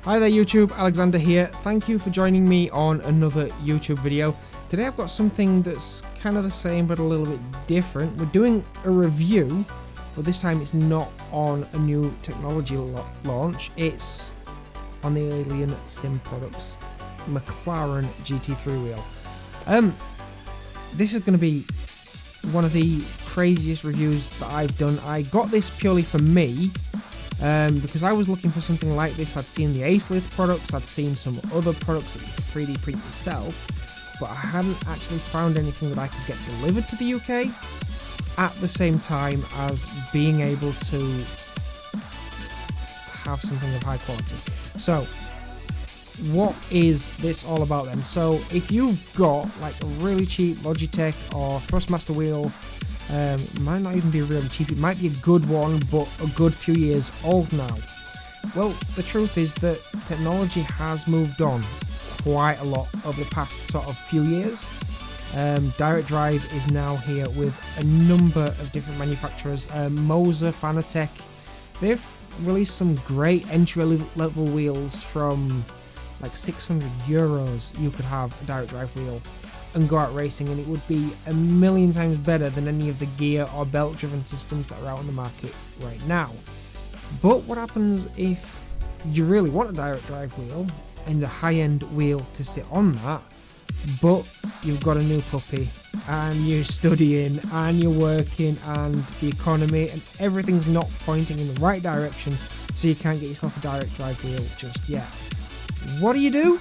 Hi there YouTube, Alexander here. Thank you for joining me on another YouTube video. Today I've got something that's kind of the same but a little bit different. We're doing a review, but this time it's not on a new technology launch. It's on the AlienSimProducts McLaren GT3 wheel. This is going to be one of the craziest reviews that I've done. I got this purely for me. Because I was looking for something like this. I'd seen the Acelith products, I'd seen some other products that you could 3D print yourself, but I hadn't actually found anything that I could get delivered to the UK at the same time as being able to have something of high quality. So, what is this all about then? So, if you've got like a really cheap Logitech or Thrustmaster wheel, it might not even be really cheap, it might be a good one, but a good few years old now. Well, the truth is that technology has moved on quite a lot over the past sort of few years. Direct drive is now here with a number of different manufacturers. Moser, Fanatec, they've released some great entry-level wheels from like €600. You could have a direct drive wheel and go out racing, and it would be a million times better than any of the gear or belt driven systems that are out on the market right now. But what happens if you really want a direct drive wheel and a high-end wheel to sit on that, but you've got a new puppy and you're studying and you're working and the economy and everything's not pointing in the right direction, so you can't get yourself a direct drive wheel just yet? What do?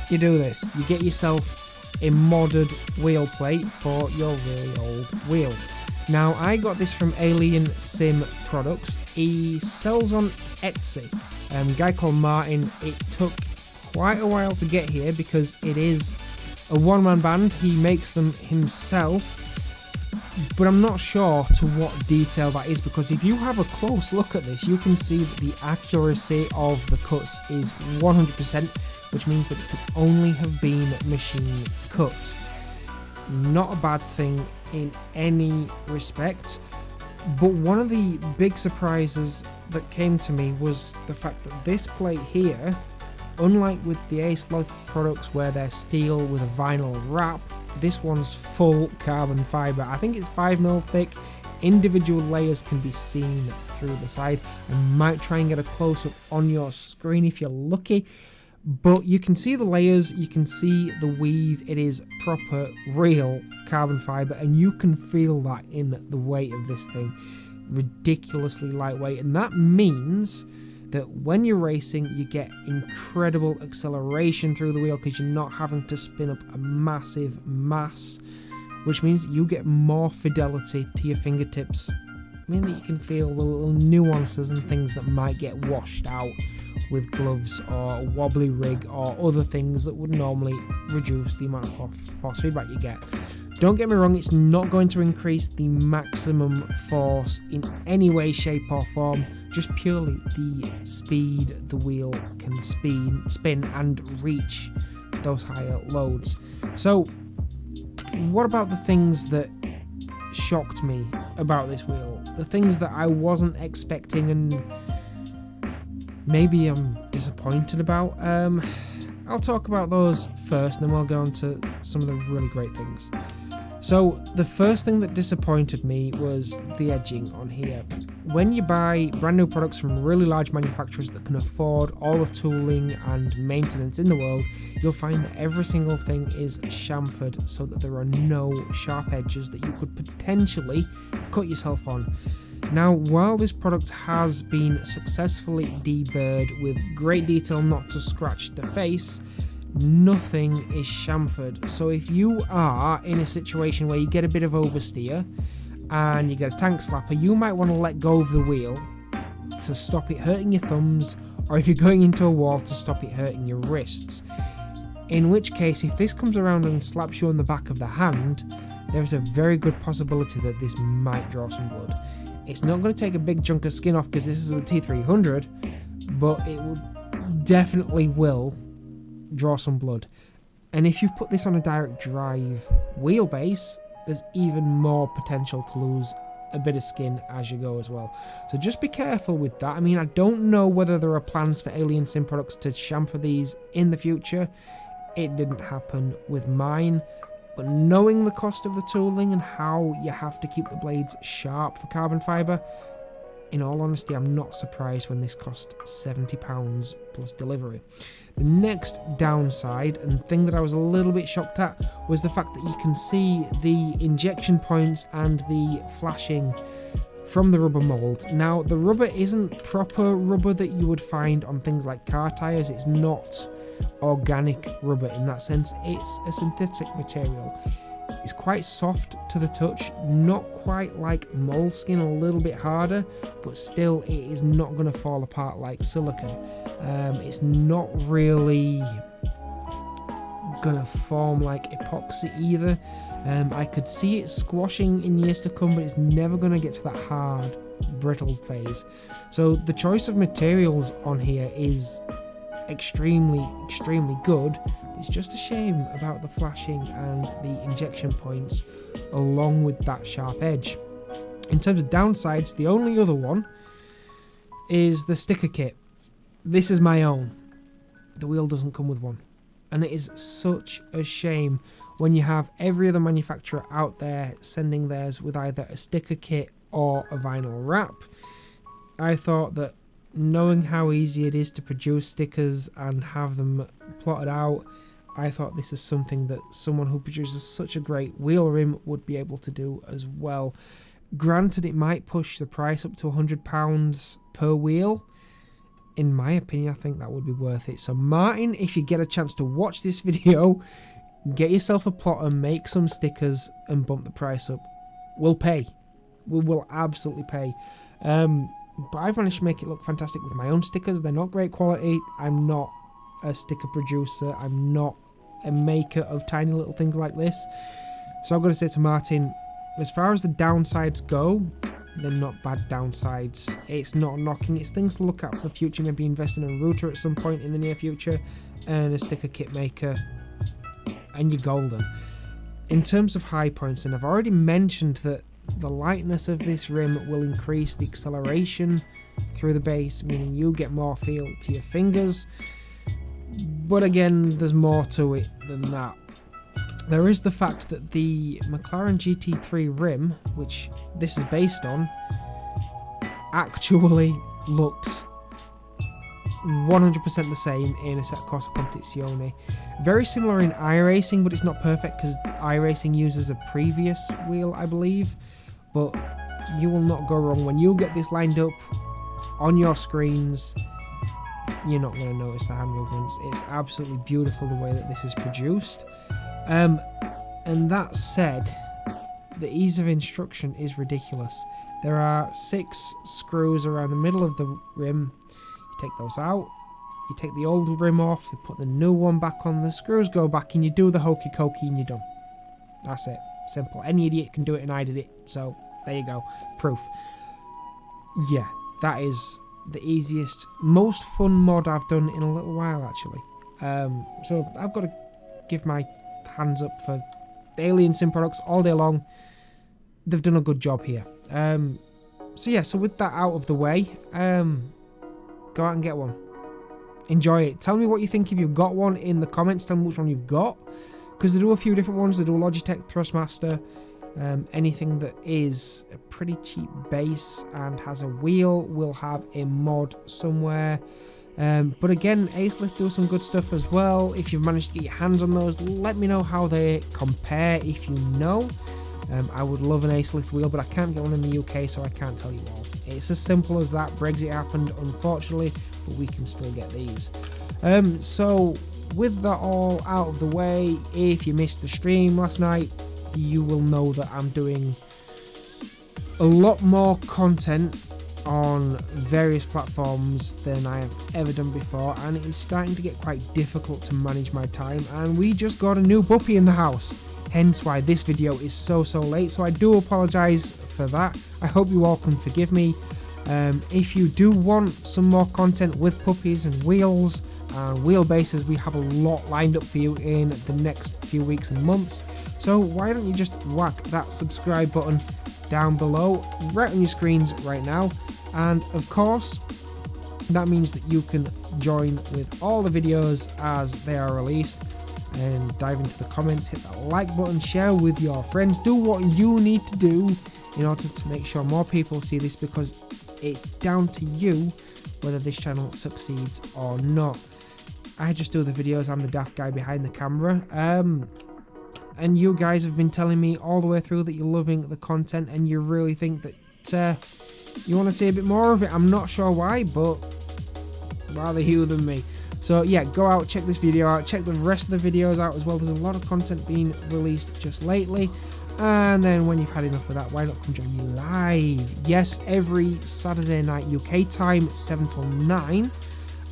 You do this. You get yourself a modded wheel plate for your really old wheel. Now, I got this from AlienSimProducts. He sells on Etsy. A guy called Martin. It took quite a while to get here because it is a one-man band. He makes them himself, but I'm not sure to what detail that is, because if you have a close look at this, you can see that the accuracy of the cuts is 100%. Which means that it could only have been machine cut. Not a bad thing in any respect, but one of the big surprises that came to me was the fact that this plate here, unlike with the Acelith products where they're steel with a vinyl wrap, this one's full carbon fibre. I think it's 5mm thick. Individual layers can be seen through the side. I might try and get a close-up on your screen if you're lucky. But you can see the layers, you can see the weave. It is proper, real carbon fibre, and you can feel that in the weight of this thing. Ridiculously lightweight, and that means that when you're racing, you get incredible acceleration through the wheel because you're not having to spin up a massive mass, which means you get more fidelity to your fingertips. Meaning that you can feel the little nuances and things that might get washed out with gloves or a wobbly rig or other things that would normally reduce the amount of force feedback you get. Don't get me wrong, it's not going to increase the maximum force in any way, shape or form, just purely the speed the wheel can spin and reach those higher loads. So what about the things that shocked me about this wheel? The things that I wasn't expecting and maybe I'm disappointed about. I'll talk about those first, and then we'll go on to some of the really great things. So the first thing that disappointed me was the edging on here. When you buy brand new products from really large manufacturers that can afford all the tooling and maintenance in the world, you'll find that every single thing is chamfered so that there are no sharp edges that you could potentially cut yourself on. Now, while this product has been successfully deburred with great detail not to scratch the face, nothing is chamfered. So if you are in a situation where you get a bit of oversteer and you get a tank slapper, you might want to let go of the wheel to stop it hurting your thumbs, or if you're going into a wall, to stop it hurting your wrists. In which case, if this comes around and slaps you on the back of the hand, there's a very good possibility that this might draw some blood. It's not going to take a big chunk of skin off because this is a T300, but it definitely will draw some blood. And if you've put this on a direct drive wheelbase, there's even more potential to lose a bit of skin as you go as well. So just be careful with that. I mean, I don't know whether there are plans for AlienSimProducts to chamfer these in the future. It didn't happen with mine. But knowing the cost of the tooling and how you have to keep the blades sharp for carbon fibre, in all honesty, I'm not surprised when this cost £70 plus delivery. The next downside, and thing that I was a little bit shocked at, was the fact that you can see the injection points and the flashing from the rubber mould. Now, the rubber isn't proper rubber that you would find on things like car tyres. It's not organic rubber in that sense. It's a synthetic material. It's quite soft to the touch, not quite like moleskin, a little bit harder, but still it is not going to fall apart like silicone. It's not really going to form like epoxy either. I could see it squashing in years to come, but it's never going to get to that hard, brittle phase. So the choice of materials on here is extremely good. It's just a shame about the flashing and the injection points along with that sharp edge. In terms of downsides, the only other one is the sticker kit. This is my own. The wheel doesn't come with one, and it is such a shame when you have every other manufacturer out there sending theirs with either a sticker kit or a vinyl wrap. I thought that, knowing how easy it is to produce stickers and have them plotted out, I thought this is something that someone who produces such a great wheel rim would be able to do as well. Granted, it might push the price up to £100 per wheel. In my opinion, I think that would be worth it. So Martin, if you get a chance to watch this video, get yourself a plotter, make some stickers and bump the price up. We'll pay. We will absolutely pay. But I've managed to make it look fantastic with my own stickers. They're not great quality. I'm not a sticker producer. I'm not a maker of tiny little things like this. So I've got to say to Martin, as far as the downsides go, they're not bad downsides. It's not knocking. It's things to look at for the future. Maybe invest in a router at some point in the near future and a sticker kit maker, and you're golden. In terms of high points, and I've already mentioned that the lightness of this rim will increase the acceleration through the base, meaning you get more feel to your fingers. But again, there's more to it than that. There is the fact that the McLaren GT3 rim, which this is based on, actually looks 100% the same in Assetto Corsa Competizione. Very similar in iRacing, but it's not perfect because iRacing uses a previous wheel, I believe. But you will not go wrong when you get this lined up on your screens. You're not going to notice the hand movements. It's absolutely beautiful the way that this is produced. And that said, the ease of instruction is ridiculous. There are 6 screws around the middle of the rim. You take those out, you take the old rim off, you put the new one back on, the screws go back, and you do the hokey cokey and you're done. That's it. Simple. Any idiot can do it, and I did it. So there you go. Proof. Yeah, that is the easiest, most fun mod I've done in a little while, actually. So I've got to give my hands up for AlienSimProducts all day long. They've done a good job here. So yeah, so with that out of the way, go out and get one. Enjoy it. Tell me what you think if you've got one in the comments. Tell me which one you've got, because they do a few different ones. They do Logitech, Thrustmaster, anything that is a pretty cheap base and has a wheel will have a mod somewhere. But again, Acelith do some good stuff as well. If you've managed to get your hands on those, let me know how they compare if you know. I would love an Acelith wheel, but I can't get one in the UK, so I can't tell you all. It's as simple as that. Brexit happened, unfortunately, but we can still get these. So with that all out of the way, if you missed the stream last night, you will know that I'm doing a lot more content on various platforms than I have ever done before, and it is starting to get quite difficult to manage my time, and we just got a new puppy in the house, hence why this video is so late. So I do apologise for that. I hope you all can forgive me. If you do want some more content with puppies and wheels and wheelbases, we have a lot lined up for you in the next few weeks and months. So why don't you just whack that subscribe button down below, right on your screens right now. And of course, that means that you can join with all the videos as they are released, and dive into the comments, hit that like button, share with your friends, do what you need to do in order to make sure more people see this, because it's down to you whether this channel succeeds or not. I just do the videos, I'm the daft guy behind the camera, and you guys have been telling me all the way through that you're loving the content and you really think that you want to see a bit more of it. I'm not sure why, but rather you than me. So yeah, go out, check this video out, check the rest of the videos out as well. There's a lot of content being released just lately. And then when you've had enough of that, why not come join me live? Yes, every Saturday night UK time, 7 till 9.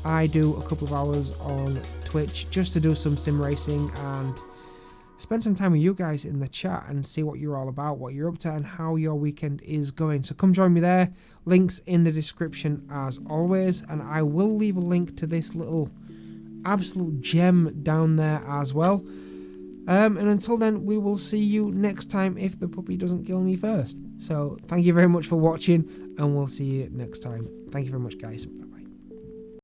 I do a couple of hours on Twitch just to do some sim racing and spend some time with you guys in the chat and see what you're all about, what you're up to, and how your weekend is going. So come join me there. Links in the description as always, and I will leave a link to this little absolute gem down there as well. And until then, we will see you next time if the puppy doesn't kill me first. So thank you very much for watching, and we'll see you next time. Thank you very much, guys.